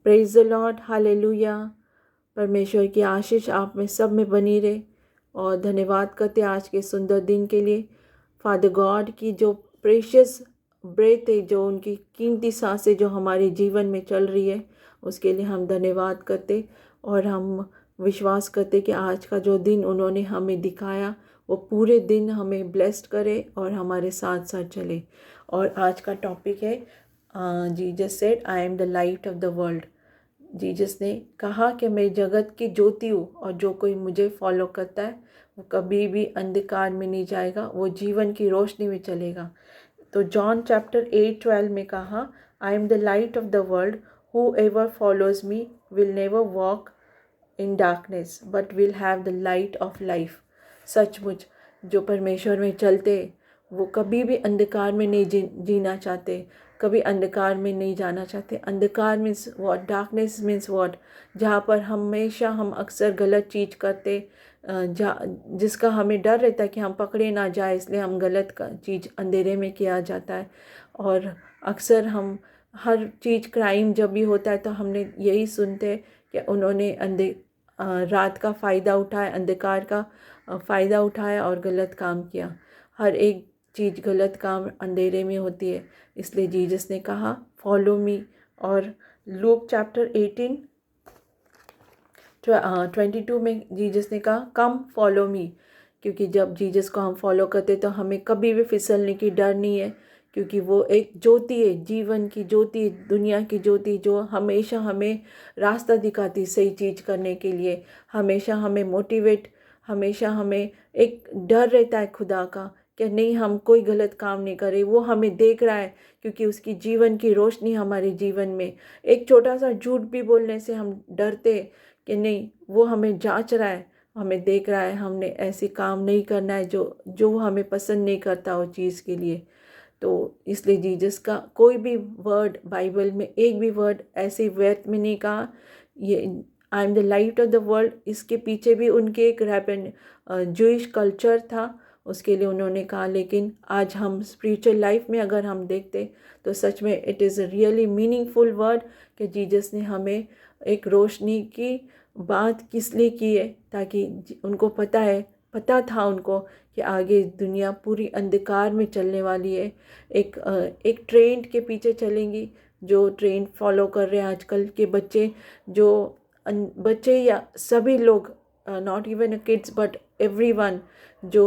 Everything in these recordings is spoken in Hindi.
Praise the Lord, hallelujah. परमेश्वर की आशीष आप में सब में बनी रहे। और धन्यवाद करते आज के सुंदर दिन के लिए। फादर गॉड की जो प्रेशियस ब्रेथ है, जो उनकी कीमती सांसें जो हमारे जीवन में चल रही है, उसके लिए हम धन्यवाद करते। और हम विश्वास करते कि आज का जो दिन उन्होंने हमें दिखाया वो पूरे दिन हमें ब्लेस्ड करे और हमारे साथ साथ चले। और आज का टॉपिक है Jesus said I am the light of the world. Jesus ने कहा कि मैं जगत की ज्योति हूँ और जो कोई मुझे फॉलो करता है वो कभी भी अंधकार में नहीं जाएगा, वो जीवन की रोशनी में चलेगा। तो जॉन चैप्टर 8:12 में कहा, I am the light of the world, who ever follows me will never walk in darkness but will have the light of life. सचमुच जो परमेश्वर में चलते वो कभी भी अंधकार में नहीं जीना चाहते, कभी अंधकार में नहीं जाना चाहते। अंधकार means what, darkness means what, जहाँ पर हमेशा हम अक्सर गलत चीज़ करते, जिसका हमें डर रहता है कि हम पकड़े ना जाए, इसलिए हम गलत चीज़ अंधेरे में किया जाता है। और अक्सर हम हर चीज़ क्राइम जब भी होता है तो हमने यही सुनते हैं कि उन्होंने रात का फ़ायदा उठाया, अंधकार का फ़ायदा उठाया और गलत काम किया। हर एक चीज़ गलत काम अंधेरे में होती है, इसलिए जीसस ने कहा फॉलो मी। और लूक चैप्टर 18:22 में जीसस ने कहा कम फॉलो मी। क्योंकि जब जीसस को हम फॉलो करते तो हमें कभी भी फिसलने की डर नहीं है, क्योंकि वो एक ज्योति है, जीवन की ज्योति, दुनिया की ज्योति, जो हमेशा हमें रास्ता दिखाती सही चीज़ करने के लिए, हमेशा हमें मोटिवेट, हमेशा हमें एक डर रहता है खुदा का कि नहीं हम कोई गलत काम नहीं करें। वो हमें देख रहा है क्योंकि उसकी जीवन की रोशनी हमारे जीवन में। एक छोटा सा झूठ भी बोलने से हम डरते कि नहीं, वो हमें जांच रहा है, हमें देख रहा है, हमने ऐसे काम नहीं करना है जो जो हमें पसंद नहीं करता वो चीज़ के लिए। तो इसलिए जीसस का कोई भी वर्ड बाइबल में, एक भी वर्ड ऐसे व्यर्थ में नहीं कहा। ये I am the light of the world, इसके पीछे भी उनके एक रैपन जूइश कल्चर था, उसके लिए उन्होंने कहा। लेकिन आज हम स्पिरिचुअल लाइफ में अगर हम देखते तो सच में it is a really meaningful word कि जीसस ने हमें एक रोशनी की बात किस लिए की है, ताकि उनको पता था उनको कि आगे दुनिया पूरी अंधकार में चलने वाली है। एक ट्रेंड के पीछे चलेंगी, जो ट्रेंड फॉलो कर रहे हैं आजकल के बच्चे, जो बच्चे या सभी लोग, not even kids but everyone, जो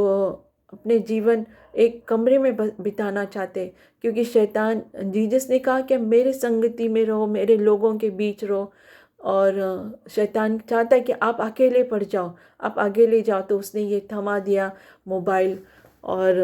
अपने जीवन एक कमरे में बिताना चाहते, क्योंकि शैतान, जीसस ने कहा कि मेरे संगति में रहो, मेरे लोगों के बीच रहो। और शैतान चाहता है कि आप अकेले पड़ जाओ, आप आगे ले जाओ। तो उसने ये थमा दिया मोबाइल, और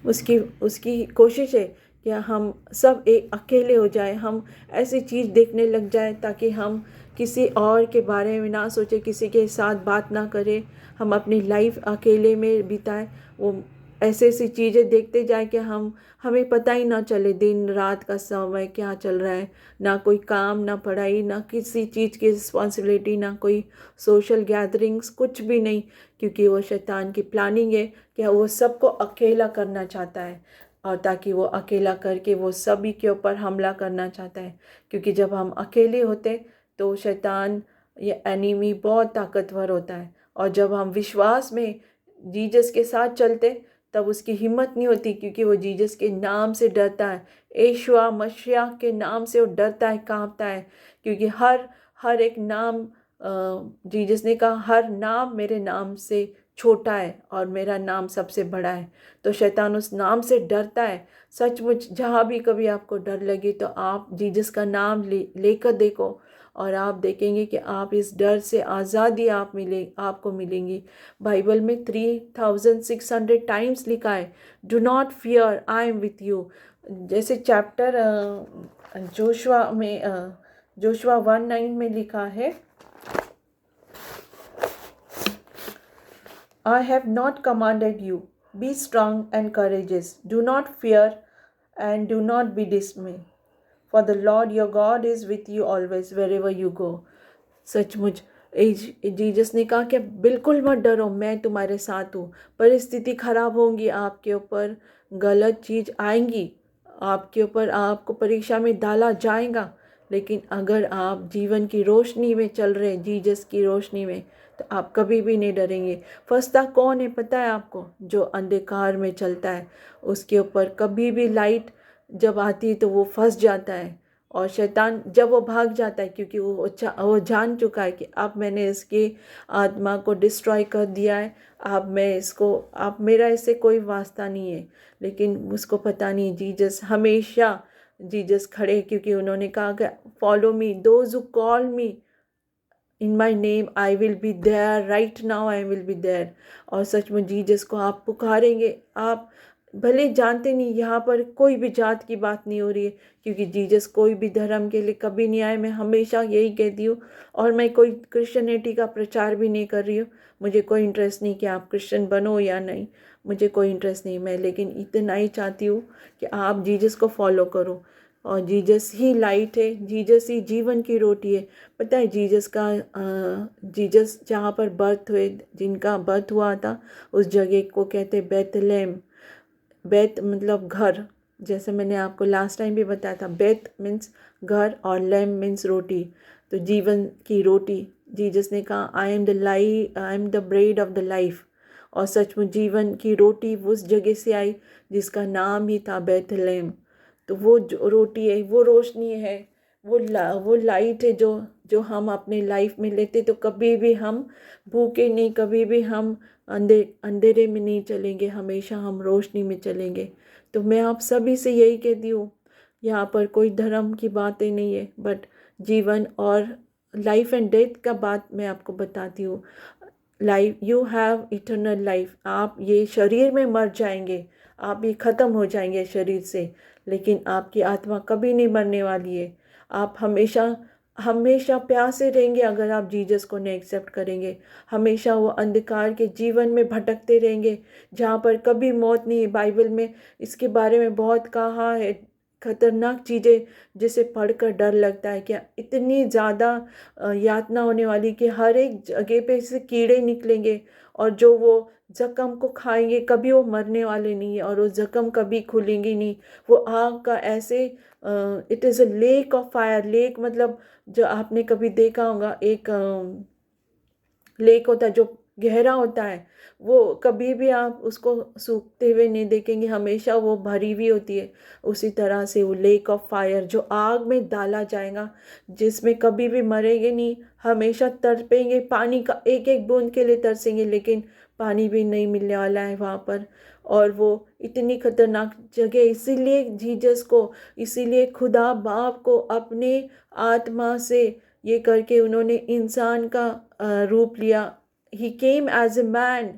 उसकी उसकी कोशिश है कि हम सब एक अकेले हो जाए, हम ऐसी चीज़ देखने लग जाए ताकि हम किसी और के बारे में ना सोचें, किसी के साथ बात ना करें, हम अपनी लाइफ अकेले में बिताएं। वो ऐसी ऐसी चीज़ें देखते जाए कि हमें पता ही ना चले दिन रात का समय क्या चल रहा है। ना कोई काम, ना पढ़ाई, ना किसी चीज़ की रिस्पॉन्सिबिलिटी, ना कोई सोशल गैदरिंग्स, कुछ भी नहीं। क्योंकि वो शैतान की प्लानिंग है कि वो सबको अकेला करना चाहता है, और ताकि वो अकेला करके वो सभी के ऊपर हमला करना चाहता है। क्योंकि जब हम अकेले होते तो शैतान, ये एनिमी बहुत ताकतवर होता है। और जब हम विश्वास में जीसस के साथ चलते तब उसकी हिम्मत नहीं होती, क्योंकि वो जीसस के नाम से डरता है, यीशुआ मसीह के नाम से वो डरता है, कांपता है। क्योंकि हर हर एक नाम, जीसस ने कहा हर नाम मेरे नाम से छोटा है और मेरा नाम सबसे बड़ा है। तो शैतान उस नाम से डरता है। सचमुच जहाँ भी कभी आपको डर लगे तो आप जीसस का नाम लेकर देखो, और आप देखेंगे कि आप इस डर से आज़ादी आपको मिलेंगी। बाइबल में 3600 टाइम्स लिखा है, do not fear, I am with you. जैसे चैप्टर जोशुआ 1:9 में लिखा है, I have not commanded you, be strong and courageous, do not fear and do not be dismayed, for the Lord your God is with you always wherever you go. सचमुच जीसस ने कहा कि बिल्कुल मत डरो, मैं तुम्हारे साथ हूँ। परिस्थिति खराब होंगी, आपके ऊपर गलत चीज़ आएंगी, आपके ऊपर, आपको परीक्षा में डाला जाएगा, लेकिन अगर आप जीवन की रोशनी में चल रहे हैं, जीसस की रोशनी में, तो आप कभी भी नहीं डरेंगे। फंसता कौन है पता है आपको? जो अंधकार में चलता है, उसके ऊपर कभी भी लाइट जब आती है तो वो फंस जाता है। और शैतान जब वो भाग जाता है, क्योंकि वो जान चुका है कि अब मैंने इसकी आत्मा को डिस्ट्रॉय कर दिया है, अब मैं इसको, अब मेरा इससे कोई वास्ता नहीं है। लेकिन उसको पता नहीं, जीसस हमेशा, जीसस खड़े, क्योंकि उन्होंने कहा कि follow me, those who call me in my name I will be there, right now I will be there. और सच में जीसस को आप पुकारेंगे, आप भले जानते नहीं, यहाँ पर कोई भी जात की बात नहीं हो रही है, क्योंकि जीसस कोई भी धर्म के लिए कभी नहीं आए। मैं हमेशा यही कहती हूँ, और मैं कोई क्रिश्चियनिटी का प्रचार भी नहीं कर रही हूँ। मुझे कोई इंटरेस्ट नहीं कि आप क्रिश्चियन बनो या नहीं, मुझे कोई इंटरेस्ट नहीं। मैं लेकिन इतना ही चाहती हूँ कि आप जीसस को फॉलो करो, और जीसस ही लाइट है, जीसस ही जीवन की रोटी है। पता है जीसस का, जीसस जहाँ पर बर्थ हुए, जिनका बर्थ हुआ था, उस जगह को कहते बेथलेहम। बेथ मतलब घर, जैसे मैंने आपको लास्ट टाइम भी बताया था, बेथ मीन्स घर और लैम मीन्स रोटी। तो जीवन की रोटी, जीसस ने कहा I am the bread of the life. और सचमुच जीवन की रोटी उस जगह से आई जिसका नाम ही था बेथलेहम। तो वो जो रोटी है, वो रोशनी है, वो लाइट है जो जो हम अपने लाइफ में लेते, तो कभी भी हम भूखे नहीं, कभी भी हम अंधेरे में नहीं चलेंगे, हमेशा हम रोशनी में चलेंगे। तो मैं आप सभी से यही कहती हूँ, यहाँ पर कोई धर्म की बातें नहीं है, बट जीवन और लाइफ एंड डेथ का बात मैं आपको बताती हूँ। Life, you have eternal life. आप ये शरीर में मर जाएंगे, आप ये ख़त्म हो जाएंगे शरीर से, लेकिन आपकी आत्मा कभी नहीं मरने वाली है। आप हमेशा हमेशा प्यासे रहेंगे अगर आप जीसस को नहीं एक्सेप्ट करेंगे। हमेशा वो अंधकार के जीवन में भटकते रहेंगे, जहाँ पर कभी मौत नहीं है। बाइबल में इसके बारे में बहुत कहा है, खतरनाक चीज़ें जिसे पढ़कर डर लगता है, क्या इतनी ज़्यादा यातना होने वाली कि हर एक जगह पे से कीड़े निकलेंगे, और जो वो जख्म को खाएंगे कभी वो मरने वाले नहीं है, और वो जख्म कभी खुलेंगे नहीं। वो आग का ऐसे, it is a lake of fire. Lake मतलब जो आपने कभी देखा होगा, एक लेक होता है जो गहरा होता है, वो कभी भी आप उसको सूखते हुए नहीं देखेंगे, हमेशा वो भरी हुई होती है। उसी तरह से वो लेक ऑफ फायर जो आग में डाला जाएगा, जिसमें कभी भी मरेंगे नहीं, हमेशा तड़पेंगे, पानी का एक एक बूंद के लिए तरसेंगे, लेकिन पानी भी नहीं मिलने वाला है वहाँ पर। और वो इतनी खतरनाक जगह, इसीलिए जीसस को, इसीलिए खुदा बाप को अपने आत्मा से ये करके उन्होंने इंसान का रूप लिया। He came as a man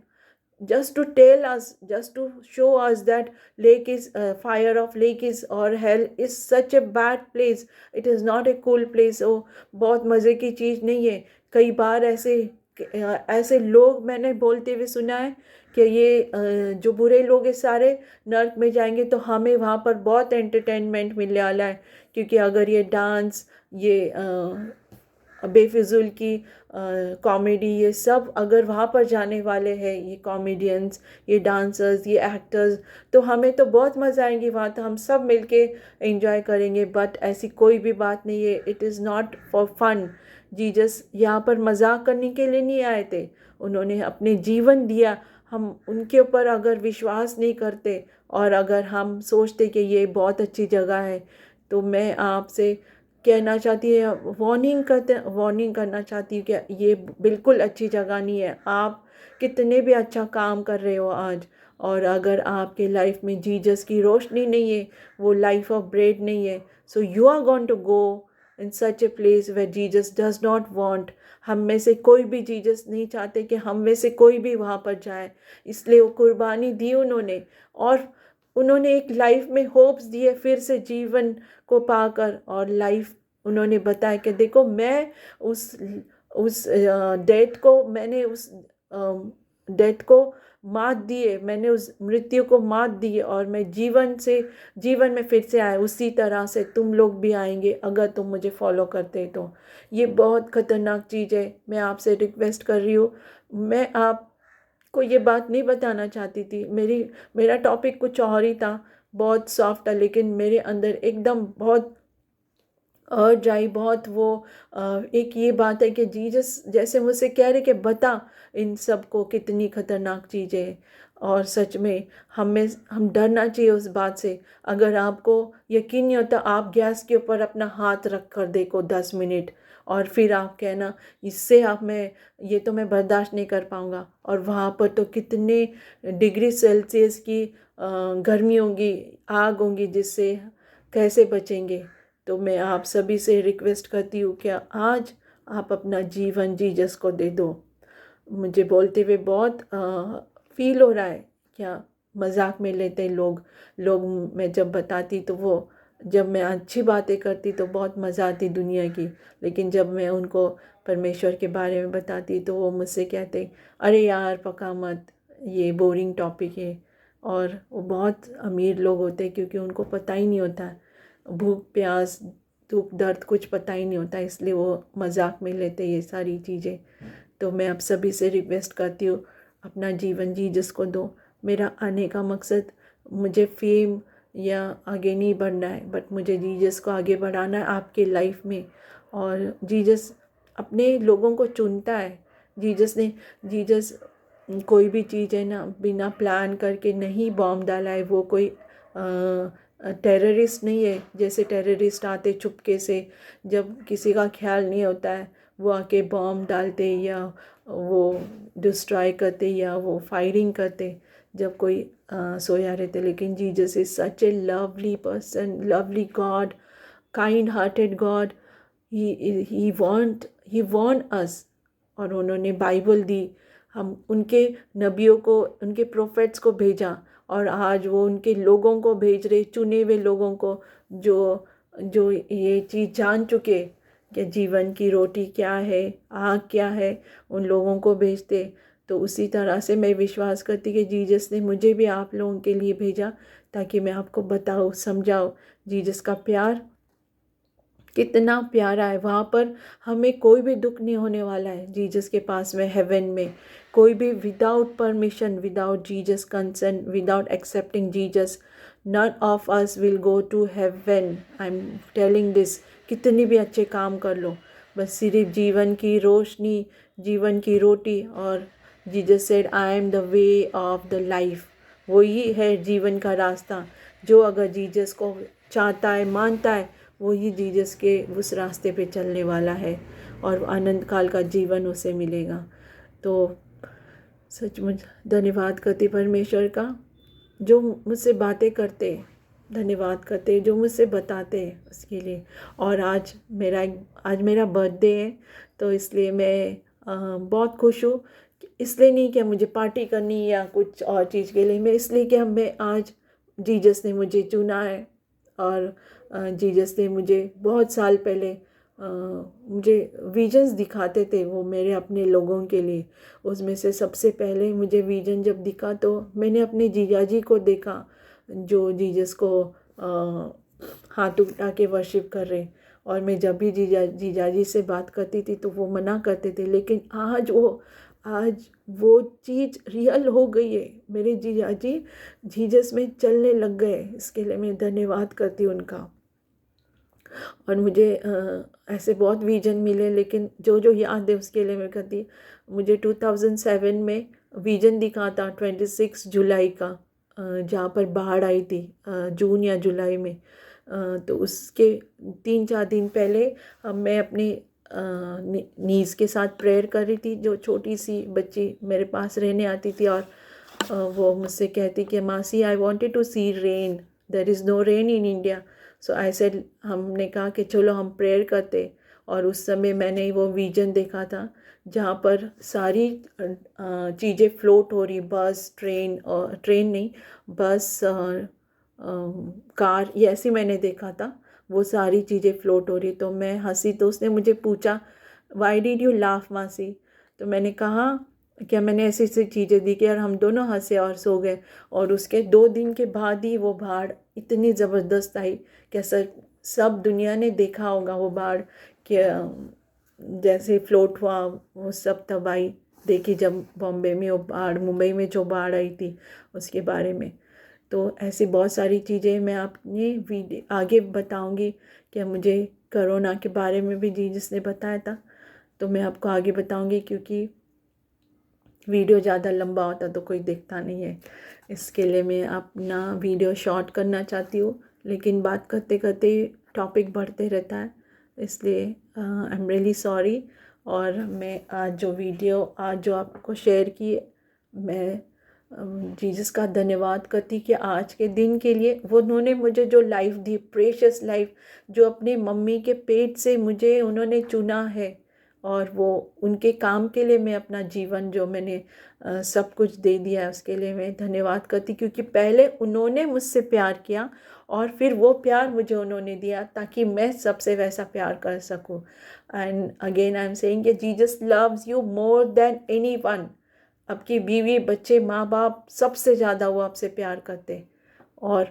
just to tell us, just to show us that lake is fire of lake is or hell is such a bad place. It is not a cool place. ओ बहुत मज़े की चीज़ नहीं है। कई बार ऐसे लोग मैंने बोलते हुए सुना है कि ये जो बुरे लोग हैं सारे नर्क में जाएंगे, तो हमें वहाँ पर बहुत एंटरटेनमेंट मिलने वाला है, क्योंकि अगर ये डांस, ये बेफिजुल की कॉमेडी, ये सब अगर वहाँ पर जाने वाले हैं, ये कॉमेडियंस, ये डांसर्स, ये एक्टर्स, तो हमें तो बहुत मज़ा आएंगी वहाँ, तो हम सब मिलके एंजॉय करेंगे। बट ऐसी कोई भी बात नहीं है, it is not for fun. Jesus यहाँ पर मजाक करने के लिए नहीं आए थे, उन्होंने अपने जीवन दिया। हम उनके ऊपर अगर विश्वास नहीं करते, और अगर हम सोचते कि ये बहुत अच्छी जगह है, तो मैं आपसे कहना चाहती है, वार्निंग करना चाहती हूँ कि ये बिल्कुल अच्छी जगह नहीं है। आप कितने भी अच्छा काम कर रहे हो आज, और अगर आपके लाइफ में जीसस की रोशनी नहीं है, वो लाइफ ऑफ ब्रेड नहीं है, so you are going to go in such a place where Jesus does not want. हम में से कोई भी, जीसस नहीं चाहते कि हम में से कोई भी वहाँ पर जाए, इसलिए वो कुर्बानी दी उन्होंने, और उन्होंने एक लाइफ में होप्स दिए फिर से जीवन को पाकर। और लाइफ उन्होंने बताया कि देखो, मैं उस डेथ को, मैंने उस डेथ को मात दिए, मैंने उस मृत्यु को मात दी, और मैं जीवन में फिर से आया। उसी तरह से तुम लोग भी आएंगे अगर तुम मुझे फॉलो करते। तो ये बहुत खतरनाक चीज़ है। मैं आपसे रिक्वेस्ट कर रही हूँ, मैं आपको ये बात नहीं बताना चाहती थी, मेरा टॉपिक कुछ और ही था, बहुत सॉफ्ट था, लेकिन मेरे अंदर एकदम बहुत अर्ज आई बहुत वो एक ये बात है कि जीसस जैसे मुझसे कह रहे कि बता इन सब को कितनी खतरनाक चीज़ें हैं। और सच में हम डरना चाहिए उस बात से। अगर आपको यकीन नहीं होता, आप गैस के ऊपर अपना हाथ रख कर देखो 10 मिनट, और फिर आप कहना इससे आप मैं ये तो मैं बर्दाश्त नहीं कर पाऊँगा। और वहाँ पर तो कितने डिग्री सेल्सियस की गर्मी होगी, आग होंगी, जिससे कैसे बचेंगे। तो मैं आप सभी से रिक्वेस्ट करती हूँ कि आज आप अपना जीवन जीसस को दे दो। मुझे बोलते हुए बहुत फील हो रहा है, क्या मजाक में लेते हैं लोग मैं जब बताती तो वो, जब मैं अच्छी बातें करती तो बहुत मज़ा आती दुनिया की, लेकिन जब मैं उनको परमेश्वर के बारे में बताती तो वो मुझसे कहते अरे यार पका मत, ये बोरिंग टॉपिक है। और वो बहुत अमीर लोग होते हैं, क्योंकि उनको पता ही नहीं होता भूख प्यास दुख दर्द कुछ पता ही नहीं होता, इसलिए वो मजाक में लेते ये सारी चीज़ें। तो मैं आप सभी से रिक्वेस्ट करती हूँ, अपना जीवन जीसस को दो। मेरा आने का मकसद मुझे फेम या आगे नहीं बढ़ना है, बट मुझे जीसस को आगे बढ़ाना है आपके लाइफ में। और जीसस अपने लोगों को चुनता है। जीसस कोई भी चीज़ है ना, बिना प्लान करके नहीं बॉम्ब डाला है। वो कोई टेररिस्ट नहीं है, जैसे टेररिस्ट आते चुपके से, जब किसी का ख्याल नहीं होता है वो आके बॉम्ब डालते या वो डिस्ट्रॉय करते या वो फायरिंग करते जब कोई सोया रहते। लेकिन Jesus is such A lovely person, lovely God, kind hearted God. He want us. और उन्होंने बाइबल दी, हम उनके नबियों को, उनके प्रोफेट्स को भेजा, और आज वो उनके लोगों को भेज रहे, चुने हुए लोगों को, जो जो ये चीज़ जान चुके कि जीवन की रोटी क्या है, आग क्या है, उन लोगों को भेजते। तो उसी तरह से मैं विश्वास करती कि जीसस ने मुझे भी आप लोगों के लिए भेजा, ताकि मैं आपको बताऊँ, समझाऊँ जीसस का प्यार कितना प्यारा है। वहाँ पर हमें कोई भी दुख नहीं होने वाला है जीसस के पास में, हेवन में। कोई भी without permission, without Jesus consent, without accepting Jesus, none of us will go to heaven. I am telling this. कितनी भी अच्छे काम कर लो, बस सिर्फ जीवन की रोशनी, जीवन की रोटी, और Jesus said I am the way of the life. वही है जीवन का रास्ता। जो अगर जीसस को चाहता है, मानता है, वही जीसस के उस रास्ते पे चलने वाला है, और आनंद काल का जीवन उसे मिलेगा। तो सचमुच धन्यवाद करती परमेश्वर का, जो मुझसे बातें करते, धन्यवाद करते जो मुझसे बताते हैं उसके लिए। और आज मेरा बर्थडे है, तो इसलिए मैं बहुत खुश हूँ। इसलिए नहीं कि मुझे पार्टी करनी या कुछ और चीज़ के लिए, मैं इसलिए कि मैं आज जीसस ने मुझे चुना है। और जीसस ने मुझे बहुत साल पहले मुझे विजन्स दिखाते थे, वो मेरे अपने लोगों के लिए। उसमें से सबसे पहले मुझे विजन जब दिखा तो मैंने अपने जीजाजी को देखा, जो जीसस को हाथ उठा के वर्शिप कर रहे। और मैं जब भी जीजाजी से बात करती थी तो वो मना करते थे, लेकिन आज वो चीज़ रियल हो गई है। मेरे जीजाजी जीसस में चलने लग गए, इसके लिए मैं धन्यवाद करती हूँ उनका। और मुझे ऐसे बहुत विजन मिले, लेकिन जो जो याद है उसके लिए मैं कहती। मुझे 2007 में विजन दिखा था 26 जुलाई का, जहाँ पर बाढ़ आई थी जून या जुलाई में। तो उसके 3-4 दिन पहले मैं अपनी नीस के साथ प्रेयर कर रही थी। जो छोटी सी बच्ची मेरे पास रहने आती थी, और वो मुझसे कहती कि मासी I wanted to see rain, there is no rain in India. So I said, हमने कहा कि चलो हम प्रेयर करते। और उस समय मैंने वो विजन देखा था, जहाँ पर सारी चीज़ें फ्लोट हो रही, बस ट्रेन, और ट्रेन नहीं, बस कार, ये ऐसी मैंने देखा था। वो सारी चीज़ें फ्लोट हो रही, तो मैं हंसी। तो उसने मुझे पूछा वाई डिड यू लाफ मासी। तो मैंने कहा क्या मैंने ऐसी ऐसी चीज़ें देखी, और हम दोनों हंसे और सो गए। और उसके 2 दिन के बाद ही वो बाढ़ इतनी ज़बरदस्त आई कि सब दुनिया ने देखा होगा वो बाढ़, कि जैसे फ्लोट हुआ वो सब तबाही देखी, जब बॉम्बे में वो बाढ़, मुंबई में जो बाढ़ आई थी उसके बारे में। तो ऐसी बहुत सारी चीज़ें मैं अपने आगे बताऊंगी कि मुझे कोरोना के बारे में भी जीसस ने बताया था, तो मैं आपको आगे बताऊंगी, क्योंकि वीडियो ज़्यादा लंबा होता तो कोई देखता नहीं है। इसके लिए मैं अपना वीडियो शॉर्ट करना चाहती हूँ, लेकिन बात करते करते टॉपिक बढ़ते रहता है, इसलिए आई एम रियली सॉरी। और मैं आज जो आपको शेयर की, मैं जीसस का धन्यवाद करती कि आज के दिन के लिए वो उन्होंने मुझे जो लाइफ दी, प्रेशियस लाइफ, जो अपने मम्मी के पेट से मुझे उन्होंने चुना है, और वो उनके काम के लिए मैं अपना जीवन जो मैंने सब कुछ दे दिया है, उसके लिए मैं धन्यवाद करती, क्योंकि पहले उन्होंने मुझसे प्यार किया और फिर वो प्यार मुझे उन्होंने दिया ताकि मैं सबसे वैसा प्यार कर सकूं। And again I am saying Jesus loves you more than anyone. आपकी बीवी, बच्चे, माँ बाप, सबसे ज़्यादा वो आपसे प्यार करते, और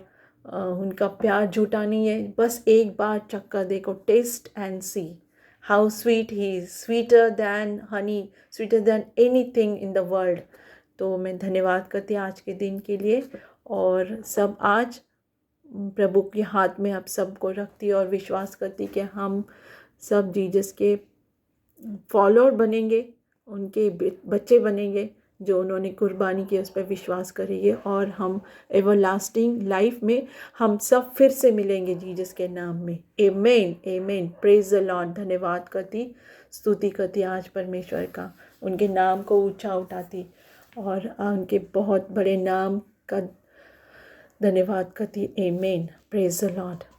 उनका प्यार झूठा नहीं है। बस एक बार चक्कर देखो, taste and see how sweet he is, sweeter than honey, sweeter than anything in the world. तो मैं धन्यवाद करती हूँ आज के दिन के लिए, और सब आज प्रभु के हाथ में आप सबको रखती और विश्वास करती कि हम सब जीसस के फॉलोअर बनेंगे, उनके बच्चे बनेंगे, जो उन्होंने कुर्बानी की उस पर विश्वास करेंगे, और हम एवरलास्टिंग लाइफ में हम सब फिर से मिलेंगे जीसस के नाम में। आमीन, आमीन, प्रेज द लॉर्ड। धन्यवाद करती, स्तुति करती आज परमेश्वर का, उनके नाम को ऊंचा उठाती, और उनके बहुत बड़े नाम का धन्यवाद करती। आमीन, प्रेज द लॉर्ड।